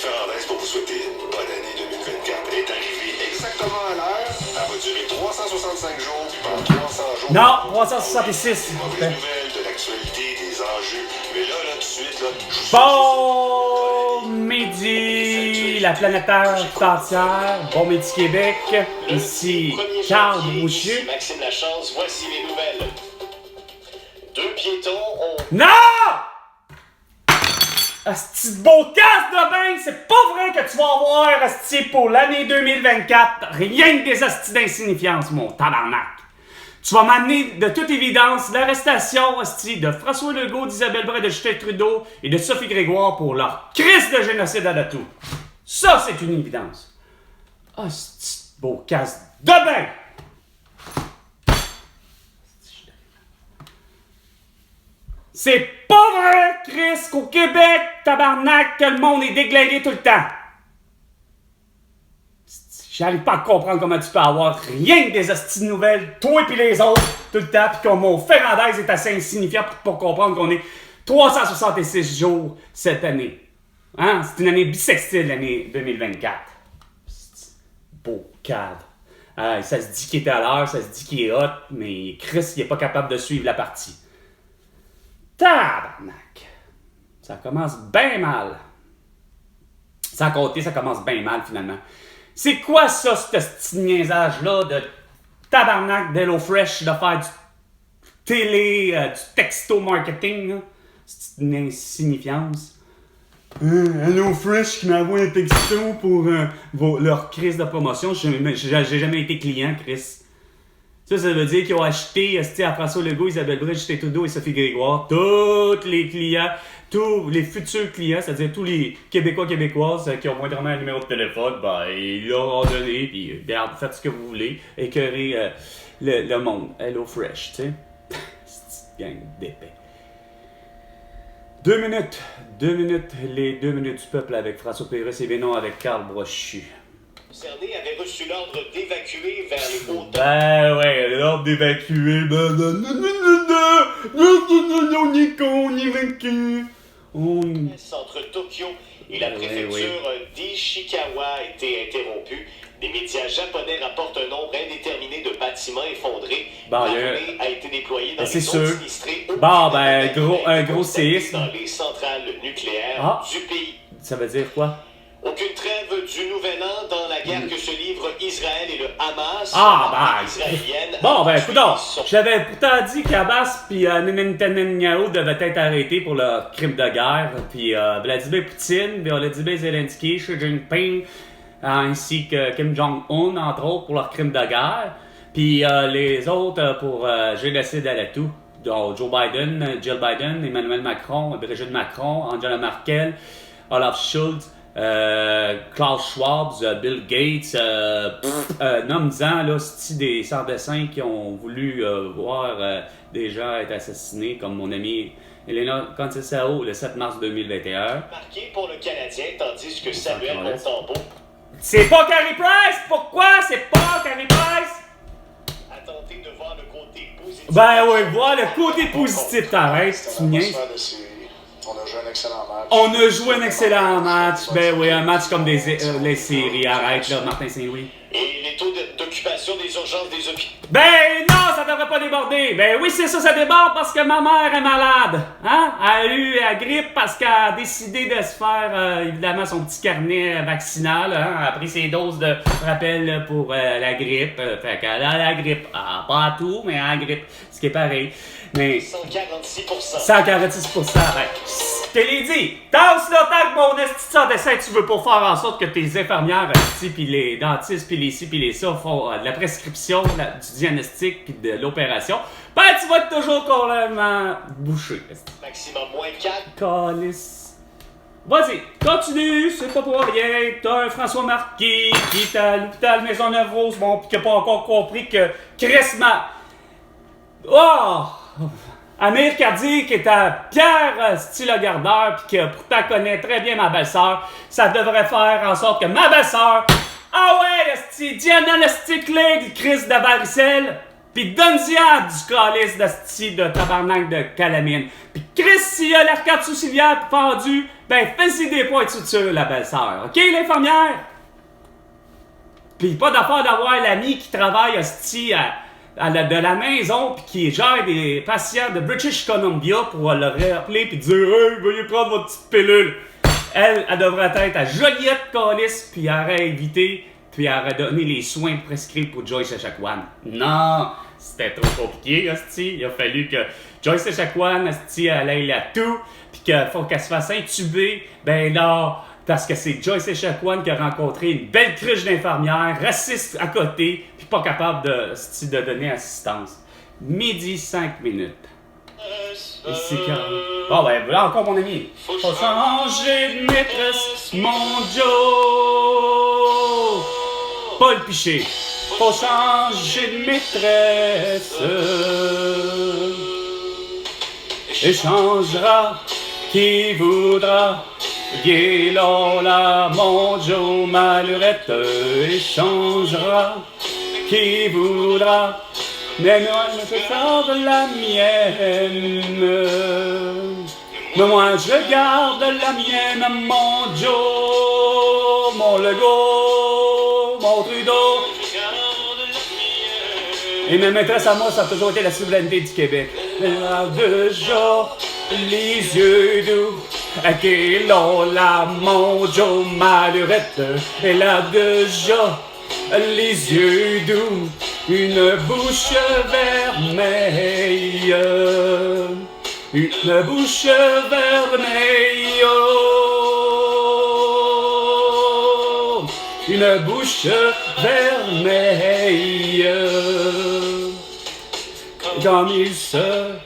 Ferrandez pour vous souhaiter une bonne année 2024. Elle est arrivée exactement à l'heure. Elle va durer 365 jours, puis pendant 300 jours... Non, 366. Des mauvaises nouvelles, de l'actualité, des enjeux. Mais là, tout de suite, là... Bon midi, la planétaire tout entière. Bon midi, Québec. Ici, Carl Boucher. Maxime Lachance, voici les nouvelles. 2 piétons ont... Non! Asti de beau casse de bain, c'est pas vrai que tu vas avoir, asti, pour l'année 2024, rien que des astis d'insignifiance, mon tabarnak. Tu vas m'amener de toute évidence l'arrestation, asti, de François Legault, d'Isabelle Bray, de Justin Trudeau et de Sophie Grégoire pour leur crise de génocide à la toux. Ça, c'est une évidence. Asti de beau casse de bain! C'est pas vrai, Chris, qu'au Québec, tabarnak, que le monde est déglingué tout le temps. J'arrive pas à comprendre comment tu peux avoir rien que des hosties de nouvelles, toi et puis les autres, tout le temps, pis que mon Ferrandez est assez insignifiant pour comprendre qu'on est 366 jours cette année. Hein? C'est une année bissextile, l'année 2024. Beau cadre. Ça se dit qu'il est à l'heure, ça se dit qu'il est hot, mais Chris, il est pas capable de suivre la partie. Tabarnak! Ça commence bien mal. Sans compter, ça commence bien mal, finalement. C'est quoi ça, ce petit niaisage-là de tabarnak d'HelloFresh, de faire du télé, du texto-marketing, là? C'est une insignifiance. HelloFresh qui m'envoie un texto pour leur crise de promotion. J'ai jamais été client, Chris. Ça veut dire qu'ils ont acheté à François Legault, Isabelle Bray, Justin Trudeau et Sophie Grégoire, tous les clients, tous les futurs clients, c'est-à-dire tous les Québécois, Québécoises qui ont moindrement un numéro de téléphone, ben, ils leur ont donné, puis regarde, faites ce que vous voulez, écœurez le monde. HelloFresh, tu sais. C'est une gang d'épais. 2 minutes, les 2 minutes du peuple avec François Pérusse et Bénon avec Carl Brochu. Concernés avaient reçu l'ordre d'évacuer vers les hauts. Ben ouais, l'ordre d'évacuer. On est con, on est vaincu. Entre Tokyo et la préfecture d'Ishikawa a été interrompue. Des médias japonais rapportent un nombre indéterminé de bâtiments effondrés. L'armée a été déployée dans les zones sinistrées. Bon, ben, un gros séisme. Dans les centrales nucléaires du pays. Ça veut dire quoi? Aucune trêve du Nouvel An dans la guerre que se livrent Israël et le Hamas. Israélienne. Bon, ben, écoute, j'avais pourtant dit qu'Abbas puis Netanyahu devaient être arrêtés pour leur crime de guerre. Puis Vladimir Poutine, puis Vladimir Zelensky, Xi Jinping, ainsi que Kim Jong-un, entre autres, pour leur crime de guerre. Puis les autres pour génocide à la toux. Donc, Joe Biden, Jill Biden, Emmanuel Macron, Brigitte Macron, Angela Merkel, Olaf Scholz. Klaus Schwab, Bill Gates, nomme-en là, c'est des sans-dessins qui ont voulu voir des gens être assassinés, comme mon ami Elena Contessao le 7 mars 2021. Marqué pour le Canadien, tandis que Samuel Montembeault. C'est pas Carey Price! Pourquoi c'est pas Carey Price? A tenté de voir le côté positif. Ben ouais, voir le côté positif, t'arrêtes, tu niaises. On a joué un excellent match. On a joué un excellent match. Ben oui, un match comme les séries. Arrête là, Martin Saint-Louis. Et les taux d'occupation des urgences des hôpitaux. Ben non, ça devrait pas déborder. Ben oui, c'est ça, ça déborde parce que ma mère est malade. Hein? Elle a eu la grippe parce qu'elle a décidé de se faire, évidemment, son petit carnet vaccinal. Hein? Elle a pris ses doses de rappel pour la grippe. Fait qu'elle a la grippe. Ah, pas à tout, mais elle a la grippe. Ce qui est pareil. Mais 146%. 146%. Ben, je te l'ai dit. Tasse le temps que mon esti de santé, tu veux pour faire en sorte que tes infirmières, puis les dentistes, puis les ci, puis les ça font de la prescription, du diagnostic, puis de l'opération. Ben, tu vas être toujours complètement bouché. Maximum moins 4. Calice. Vas-y, continue, c'est pas pour rien. T'as un François Marquis qui est à l'hôpital Maisonneuve-Rose, bon, pis qui a pas encore compris que Cressma. Oh! Amir Cardi, qui est à Pierre Style-Gardeur, puis qui pourtant connaît très bien ma belle-sœur, ça devrait faire en sorte que ma belle-sœur, ah ouais, esti, diagnostic-le, Chris de varicelle, Pis donne-y du calice d'asti de tabarnak de calamine. Pis Chris, s'il y a l'arcade sourcilière pendue, ben fais-y des points de suture, la belle-sœur. OK, l'infirmière? Pis pas d'affaire d'avoir l'ami qui travaille asti de la maison pis qui gère des patients de British Columbia pour le rappeler pis dire « Hey, veuillez prendre votre petite pilule. » Elle devrait être à Joliette calice pis elle aurait évité puis elle aurait donné les soins prescrits pour Joyce Echaquan. Non! C'était trop compliqué, hostie. Il a fallu que Joyce Echaquan, hostie, elle aille là tout, puis qu'il faut qu'elle se fasse intuber. Ben là, parce que c'est Joyce Echaquan qui a rencontré une belle cruche d'infirmière, raciste à côté, puis pas capable de donner assistance. Midi 5 minutes. Ici, bon, ben, voilà encore mon ami. Faut changer de maîtresse, mon Joe. Paul Piché. Faut changer de maîtresse. Échangera qui voudra. Guélola, mon Joe Malurette. Échangera qui voudra. Mais moi, je fais faire de la mienne. Mais moi, je garde la mienne, mon Joe, mon Legault, mon Trudeau. Et ma maîtresse à moi, ça a toujours été la souveraineté du Québec. Elle a déjà les yeux doux. Qui l'ont là, mon Joe Malurette. Elle a déjà les yeux doux. Une bouche vermeille, une bouche vermeille, une bouche vermeille, comme il serait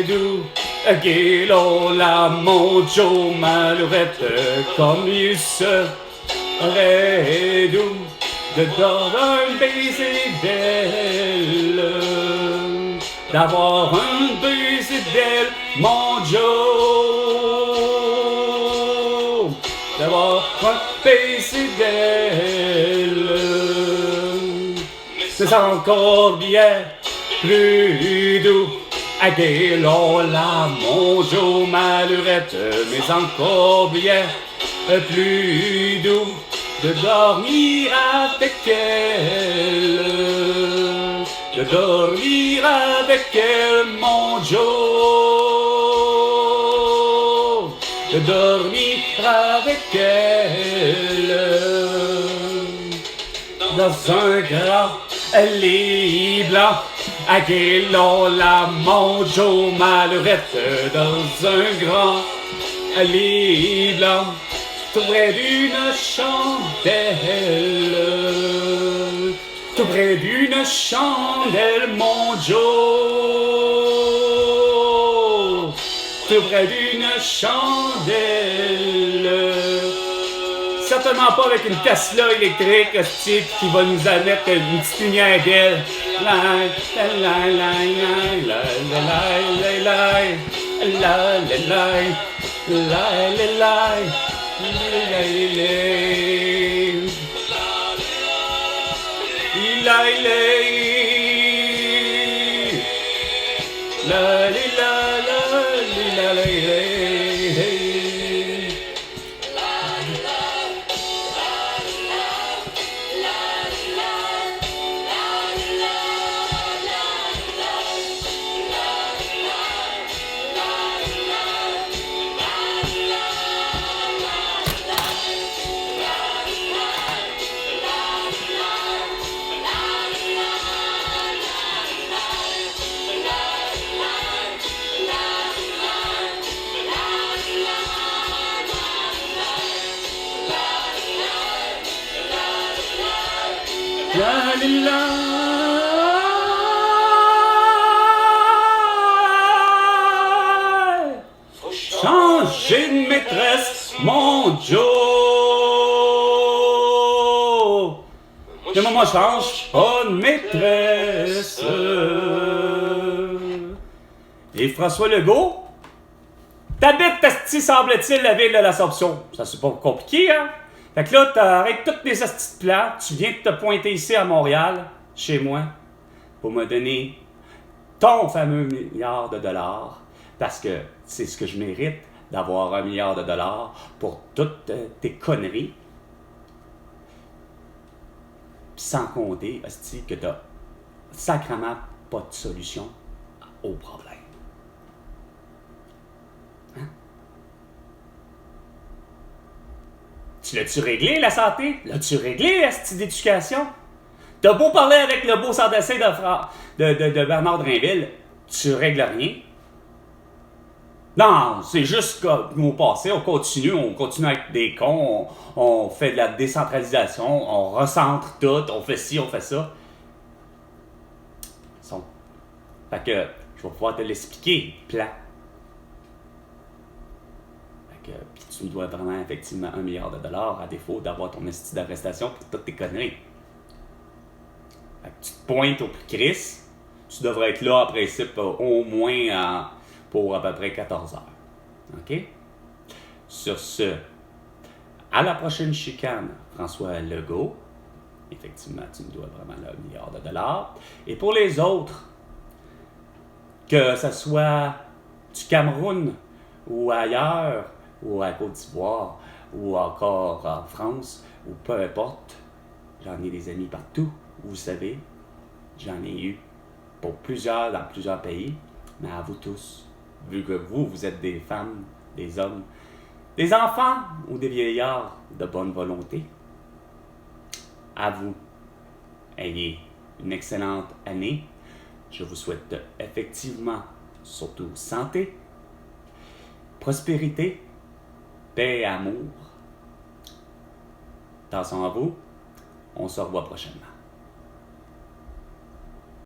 doux, Guélola, mon Joe Malurette, comme il serait doux. D'avoir un baiser d'elle, d'avoir un baiser d'elle, mon Joe, d'avoir un baiser d'elle. C'est encore bien plus doux, à Guélola, mon Joe Malurette, mais encore bien plus doux. De dormir avec elle, de dormir avec elle, mon Joe, de dormir avec elle, dans un grand lit blanc, à Guélola, mon Joe Malurette, dans un grand lit blanc. Tout près d'une chandelle, tout près d'une chandelle, mon Joe, tout près d'une chandelle. Certainement pas avec une Tesla électrique, type qui va nous mettre une petite lumière d'elle. La la la la la la la la la Changer de maîtresse, mon Joe. Mais moi, je change pas de maîtresse. Et François Legault, t'habites, asti, semble-t-il, la ville de l'Assomption. Ça, c'est pas compliqué, hein? Fait que là, t'arrêtes toutes les astis de plans, tu viens de te pointer ici à Montréal, chez moi. pour me donner ton fameux milliard de dollars, parce que c'est ce que je mérite, d'avoir 1 milliard de dollars pour toutes tes conneries. Sans compter, hostie, que t'as sacrément pas de solution au problème. Hein? Tu l'as-tu réglé, la santé? L'as-tu réglé, la petite d'éducation? T'as beau parler avec le beau sans-dessin de Bernard Drinville, tu règles rien. Non, c'est juste comme au passé, on continue à être des cons, on fait de la décentralisation, on recentre tout, on fait ci, on fait ça. Fait que je vais pouvoir te l'expliquer, plan. Fait que puis tu me dois vraiment effectivement 1 milliard de dollars à défaut d'avoir ton esti d'arrestation pour toutes tes conneries. Fait que tu te pointes au plus Chris, tu devrais être là en principe au moins pour à peu près 14 heures. OK? Sur ce, à la prochaine chicane, François Legault. Effectivement, tu me dois vraiment 1 milliard de dollars. Et pour les autres, que ce soit du Cameroun ou ailleurs, ou à Côte d'Ivoire, ou encore en France, ou peu importe, j'en ai des amis partout, vous savez, j'en ai eu dans plusieurs pays, mais à vous tous, vu que vous êtes des femmes, des hommes, des enfants ou des vieillards de bonne volonté, à vous, ayez une excellente année. Je vous souhaite effectivement, surtout santé, prospérité, paix et amour. Attention à vous, on se revoit prochainement.